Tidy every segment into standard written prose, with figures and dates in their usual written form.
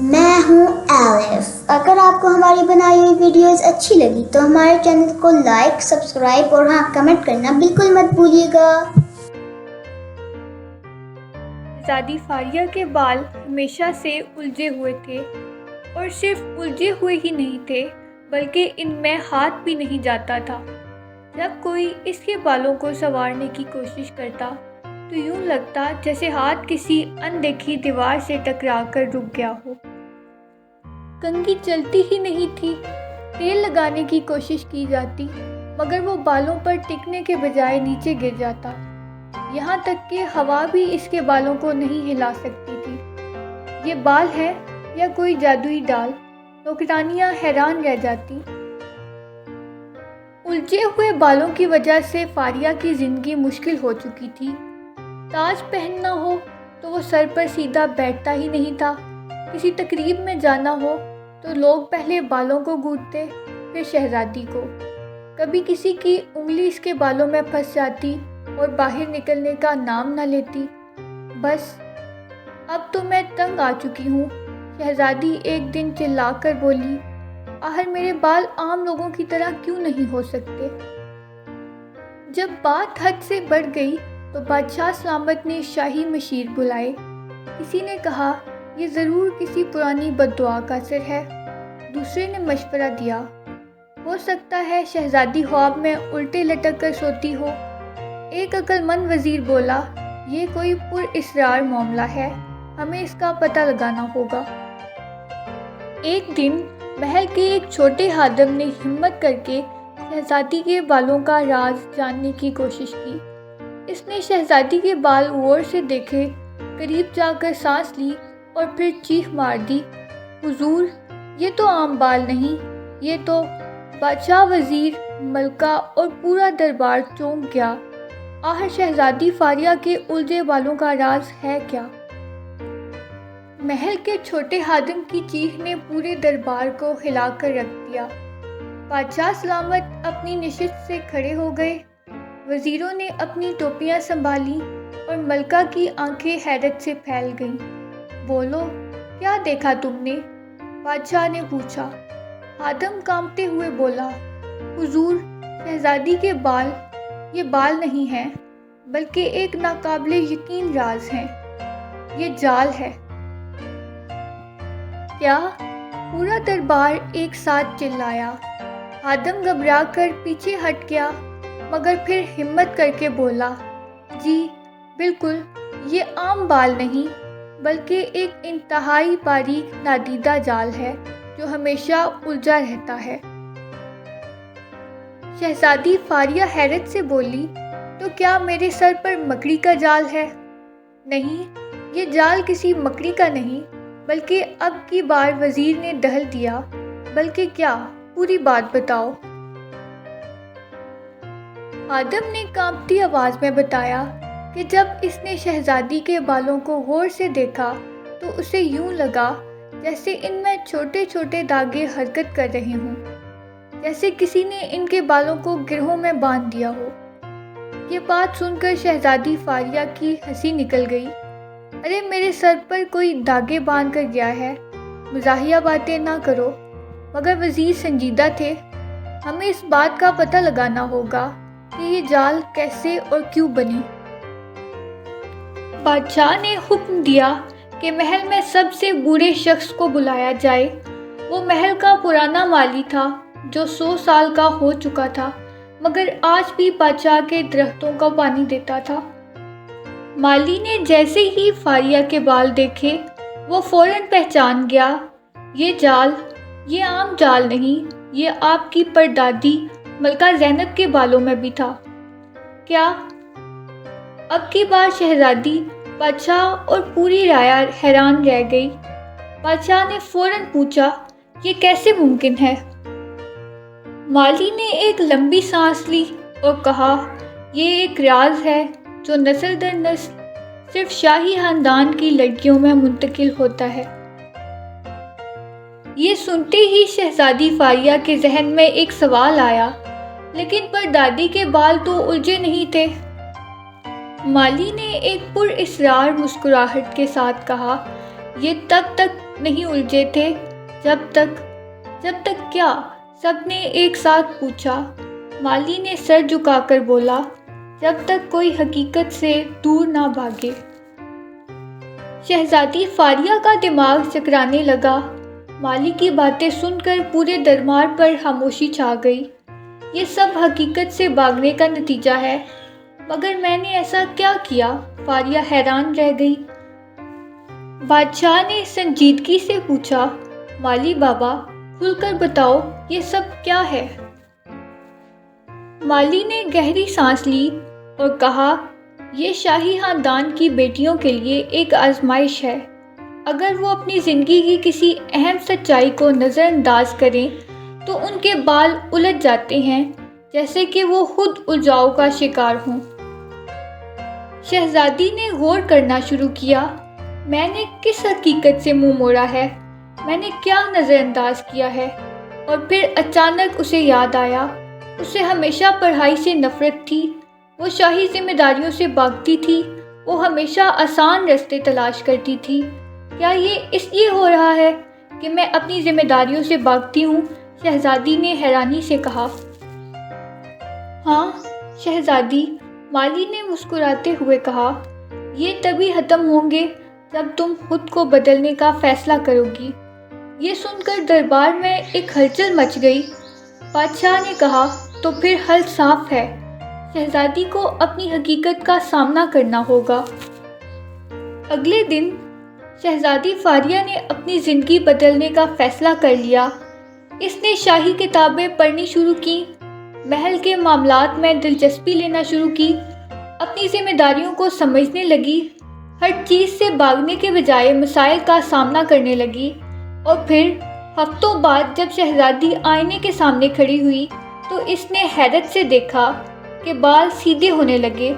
میں ہوں ایلف۔ اگر آپ کو ہماری بنائی ہوئی ویڈیوز اچھی لگی تو ہمارے چینل کو لائک، سبسکرائب اور ہاں کمنٹ کرنا بالکل مت بھولیے گا۔ شہزادی فاریہ کے بال ہمیشہ سے الجھے ہوئے تھے، اور صرف الجھے ہوئے ہی نہیں تھے بلکہ ان میں ہاتھ بھی نہیں جاتا تھا۔ جب کوئی اس کے بالوں کو سنوارنے کی کوشش کرتا تو یوں لگتا جیسے ہاتھ کسی اندیکھی دیوار سے ٹکرا کر رک گیا ہو۔ کنگھی چلتی ہی نہیں تھی، تیل لگانے کی کوشش کی جاتی مگر وہ بالوں پر ٹکنے کے بجائے نیچے گر جاتا، یہاں تک کہ ہوا بھی اس کے بالوں کو نہیں ہلا سکتی تھی۔ یہ بال ہے یا کوئی جادوئی ڈال؟ نوکرانیاں حیران رہ جاتی۔ الجھے ہوئے بالوں کی وجہ سے فاریہ کی زندگی مشکل ہو چکی تھی۔ تاج پہننا ہو تو وہ سر پر سیدھا بیٹھتا ہی نہیں تھا۔ کسی تقریب میں جانا ہو تو لوگ پہلے بالوں کو گونجتے پھر شہزادی کو۔ کبھی کسی کی انگلی اس کے بالوں میں پھنس جاتی اور باہر نکلنے کا نام نہ لیتی۔ بس اب تو میں تنگ آ چکی ہوں، شہزادی ایک دن چلا کر بولی۔ آخر میرے بال عام لوگوں کی طرح کیوں نہیں ہو سکتے؟ جب بات حد سے بڑھ گئی تو بادشاہ سلامت نے شاہی مشیر بلائے۔ کسی نے کہا یہ ضرور کسی پرانی بد دعا کا اثر ہے۔ دوسرے نے مشورہ دیا ہو سکتا ہے شہزادی خواب میں الٹے لٹک کر سوتی ہو۔ ایک عقل مند وزیر بولا یہ کوئی پر اسرار معاملہ ہے، ہمیں اس کا پتہ لگانا ہوگا۔ ایک دن محل کے ایک چھوٹے خادم نے ہمت کر کے شہزادی کے بالوں کا راز جاننے کی کوشش کی۔ اس نے شہزادی کے بال غور سے دیکھے، قریب جا کر سانس لی اور پھر چیخ مار دی، حضور یہ تو عام بال نہیں، یہ تو… بادشاہ، وزیر، ملکہ اور پورا دربار چونک گیا۔ آخر شہزادی فاریہ کے الجھے بالوں کا راز ہے کیا؟ محل کے چھوٹے خادم کی چیخ نے پورے دربار کو ہلا کر رکھ دیا۔ بادشاہ سلامت اپنی نشست سے کھڑے ہو گئے، وزیروں نے اپنی ٹوپیاں سنبھالیں اور ملکہ کی آنکھیں حیرت سے پھیل گئیں۔ بولو، کیا دیکھا تم نے؟ بادشاہ نے پوچھا۔ خادم کانپتے ہوئے بولا، حضور، شہزادی کے بال یہ بال نہیں ہیں بلکہ ایک ناقابل یقین راز ہیں، یہ جال ہے۔ کیا؟ پورا دربار ایک ساتھ چلایا۔ خادم گھبرا کر پیچھے ہٹ گیا مگر پھر ہمت کر کے بولا، جی بالکل، یہ عام بال نہیں بلکہ ایک انتہائی باریک نادیدہ جال ہے جو ہمیشہ الجھا رہتا ہے۔ شہزادی فاریہ حیرت سے بولی، تو کیا میرے سر پر مکڑی کا جال ہے؟ نہیں، یہ جال کسی مکڑی کا نہیں بلکہ اب کی بار وزیر نے دہل دیا، بلکہ کیا؟ پوری بات بتاؤ۔ خادم نے کانپتی آواز میں بتایا کہ جب اس نے شہزادی کے بالوں کو غور سے دیکھا تو اسے یوں لگا جیسے ان میں چھوٹے چھوٹے دھاگے حرکت کر رہے ہوں، جیسے کسی نے ان کے بالوں کو گرہوں میں باندھ دیا ہو۔ یہ بات سن کر شہزادی فاریہ کی ہنسی نکل گئی۔ ارے میرے سر پر کوئی دھاگے باندھ کر گیا ہے، مزاحیہ باتیں نہ کرو۔ مگر وزیر سنجیدہ تھے، ہمیں اس بات کا پتہ لگانا ہوگا کہ یہ جال کیسے اور کیوں بنی۔ بادشاہ نے حکم دیا کہ محل میں سب سے بوڑھے شخص کو بلایا جائے۔ وہ محل کا پرانا مالی تھا جو 100 سال کا ہو چکا تھا مگر آج بھی بادشاہ کے درختوں کو پانی دیتا تھا۔ مالی نے جیسے ہی فاریہ کے بال دیکھے وہ فوراً پہچان گیا، یہ جال، یہ عام جال نہیں، یہ آپ کی پردادی ملکہ زینب کے بالوں میں بھی تھا۔ کیا؟ اب کی بار شہزادی، بادشاہ اور پوری رعایا حیران رہ گئی۔ بادشاہ نے فوراً پوچھا، یہ کیسے ممکن ہے؟ مالی نے ایک لمبی سانس لی اور کہا، یہ ایک راز ہے جو نسل در نسل صرف شاہی خاندان کی لڑکیوں میں منتقل ہوتا ہے۔ یہ سنتے ہی شہزادی فاریہ کے ذہن میں ایک سوال آیا، لیکن پردادی کے بال تو الجھے نہیں تھے۔ مالی نے ایک پراسرار مسکراہٹ کے ساتھ کہا، یہ تب تک نہیں الجھے تھے جب تک کیا؟ سب نے ایک ساتھ پوچھا۔ مالی نے سر جھکا کر بولا، جب تک کوئی حقیقت سے دور نہ بھاگے۔ شہزادی فاریہ کا دماغ چکرانے لگا۔ مالی کی باتیں سن کر پورے دربار پر خاموشی چھا گئی۔ یہ سب حقیقت سے بھاگنے کا نتیجہ ہے، مگر میں نے ایسا کیا کیا؟ فاریہ حیران رہ گئی۔ بادشاہ نے سنجیدگی سے پوچھا، مالی بابا کھل کر بتاؤ یہ سب کیا ہے؟ مالی نے گہری سانس لی اور کہا، یہ شاہی خاندان کی بیٹیوں کے لیے ایک آزمائش ہے۔ اگر وہ اپنی زندگی کی کسی اہم سچائی کو نظر انداز کریں تو ان کے بال الجھ جاتے ہیں، جیسے کہ وہ خود الجھاؤ کا شکار ہوں۔ شہزادی نے غور کرنا شروع کیا، میں نے کس حقیقت سے منہ موڑا ہے؟ میں نے کیا نظر انداز کیا ہے؟ اور پھر اچانک اسے یاد آیا، اسے ہمیشہ پڑھائی سے نفرت تھی، وہ شاہی ذمہ داریوں سے بھاگتی تھی، وہ ہمیشہ آسان راستے تلاش کرتی تھی۔ کیا یہ اس لیے ہو رہا ہے کہ میں اپنی ذمہ داریوں سے بھاگتی ہوں؟ شہزادی نے حیرانی سے کہا۔ ہاں شہزادی، مالی نے مسکراتے ہوئے کہا، یہ تبھی ختم ہوں گے جب تم خود کو بدلنے کا فیصلہ کرو گی۔ یہ سن کر دربار میں ایک ہلچل مچ گئی۔ بادشاہ نے کہا، تو پھر حل صاف ہے، شہزادی کو اپنی حقیقت کا سامنا کرنا ہوگا۔ اگلے دن شہزادی فاریہ نے اپنی زندگی بدلنے کا فیصلہ کر لیا۔ اس نے شاہی کتابیں پڑھنی شروع کی، محل کے معاملات میں دلچسپی لینا شروع کی، اپنی ذمہ داریوں کو سمجھنے لگی، ہر چیز سے بھاگنے کے بجائے مسائل کا سامنا کرنے لگی۔ اور پھر ہفتوں بعد جب شہزادی آئینے کے سامنے کھڑی ہوئی تو اس نے حیرت سے دیکھا کہ بال سیدھے ہونے لگے۔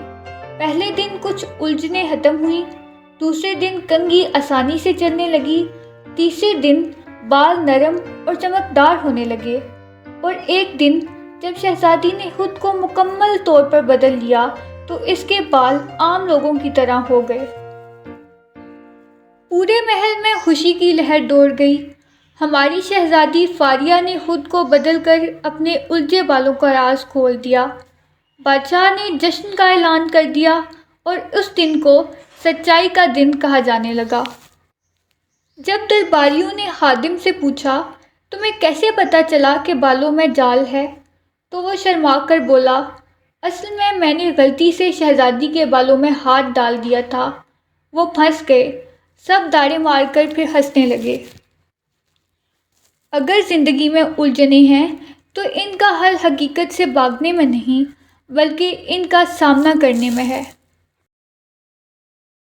پہلے دن کچھ الجھنیں ختم ہوئیں، دوسرے دن کنگھی آسانی سے چلنے لگی، تیسرے دن بال نرم اور چمکدار ہونے لگے، اور ایک دن جب شہزادی نے خود کو مکمل طور پر بدل لیا تو اس کے بال عام لوگوں کی طرح ہو گئے۔ پورے محل میں خوشی کی لہر دوڑ گئی۔ ہماری شہزادی فاریہ نے خود کو بدل کر اپنے الجھے بالوں کا راز کھول دیا۔ بادشاہ نے جشن کا اعلان کر دیا اور اس دن کو سچائی کا دن کہا جانے لگا۔ جب درباریوں نے خادم سے پوچھا، تمہیں کیسے پتہ چلا کہ بالوں میں جال ہے؟ تو وہ شرما کر بولا، اصل میں نے غلطی سے شہزادی کے بالوں میں ہاتھ ڈال دیا تھا، وہ پھنس گئے۔ سب داڑیں مار کر پھر ہنسنے لگے۔ اگر زندگی میں الجھنیں ہیں تو ان کا حل حقیقت سے بھاگنے میں نہیں، بلکہ ان کا سامنا کرنے میں ہے۔